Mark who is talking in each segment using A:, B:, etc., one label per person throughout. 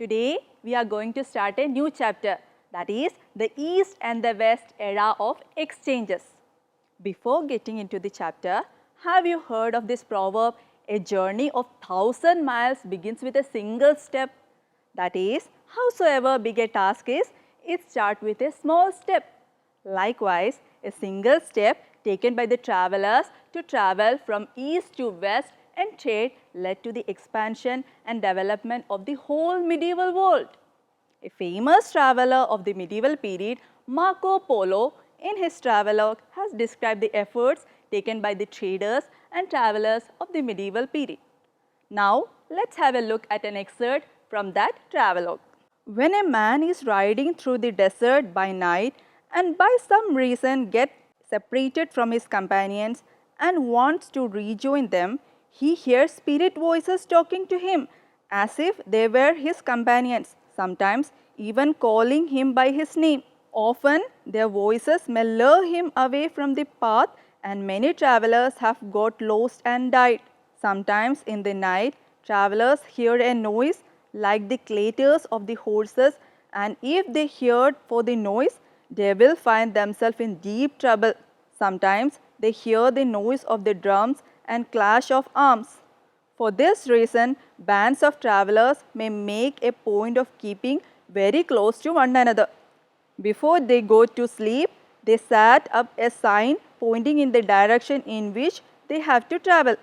A: Today we are going to start a new chapter, that is the East and the West era of exchanges. Before getting into the chapter, have you heard of this proverb, a journey of 1,000 miles begins with a single step? That is, howsoever big a task is, it starts with a small step. Likewise, a single step taken by the travelers to travel from east to west and trade led to the expansion and development of the whole medieval world. A famous traveler of the medieval period, Marco Polo, in his travelogue has described the efforts taken by the traders and travelers of the medieval period. Now, let's have a look at an excerpt from that travelogue. When a man is riding through the desert by night and by some reason gets separated from his companions and wants to rejoin them, he hears spirit voices talking to him as if they were his companions, sometimes even calling him by his name. Often their voices may lure him away from the path, and many travelers have got lost and died. Sometimes in the night, travelers hear a noise like the clatters of the horses, and if they hear for the noise, they will find themselves in deep trouble. Sometimes they hear the noise of the drums and clash of arms. For this reason, bands of travelers may make a point of keeping very close to one another. Before they go to sleep, they set up a sign pointing in the direction in which they have to travel,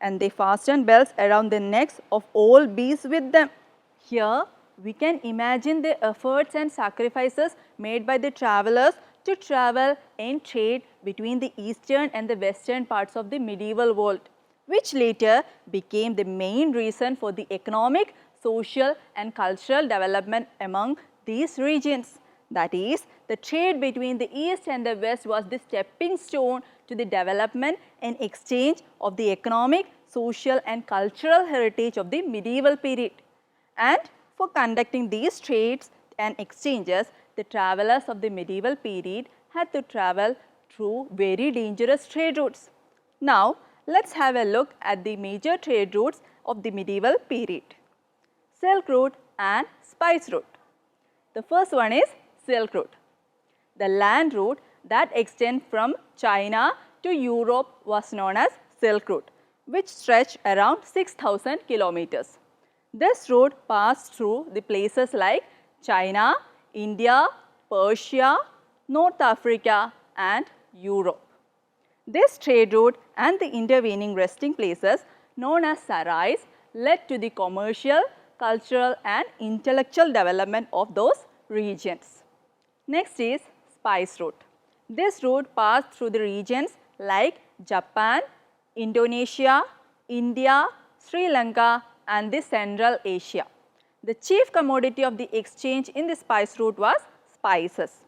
A: and they fasten bells around the necks of all beasts with them. Here, we can imagine the efforts and sacrifices made by the travelers to travel and trade between the eastern and the western parts of the medieval world, which later became the main reason for the economic, social and cultural development among these regions. That is, the trade between the east and the west was the stepping stone to the development and exchange of the economic, social and cultural heritage of the medieval period. And for conducting these trades and exchanges, the travelers of the medieval period had to travel through very dangerous trade routes. Now, let's have a look at the major trade routes of the medieval period. Silk Route and Spice Route. The first one is Silk Route. The land route that extends from China to Europe was known as Silk Route, which stretched around 6,000 kilometers. This route passed through the places like China, India, Persia, North Africa and Europe. This trade route and the intervening resting places known as sarais led to the commercial, cultural and intellectual development of those regions. Next is Spice Route. This route passed through the regions like Japan, Indonesia, India, Sri Lanka and the Central Asia. The chief commodity of the exchange in the spice route was spices.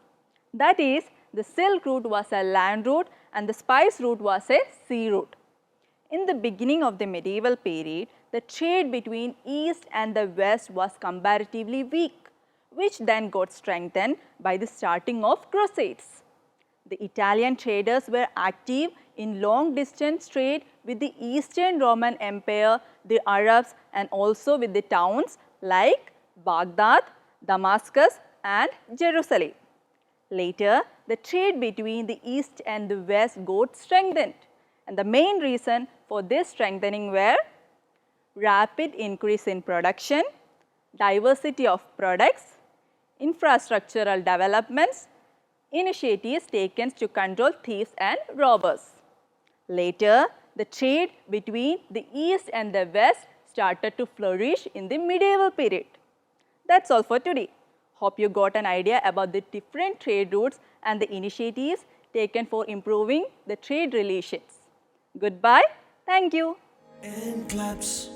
A: That is, the Silk Route was a land route and the spice route was a sea route. In the beginning of the medieval period, the trade between east and the west was comparatively weak, which then got strengthened by the starting of crusades. The Italian traders were active in long distance trade with the Eastern Roman Empire, the Arabs and also with the towns like Baghdad, Damascus and Jerusalem. Later, the trade between the East and the West got strengthened, and the main reason for this strengthening were rapid increase in production, diversity of products, infrastructural developments, initiatives taken to control thieves and robbers. Later, the trade between the East and the West started to flourish in the medieval period. That's all for today. Hope you got an idea about the different trade routes and the initiatives taken for improving the trade relations. Goodbye. Thank you.
B: Enclaps.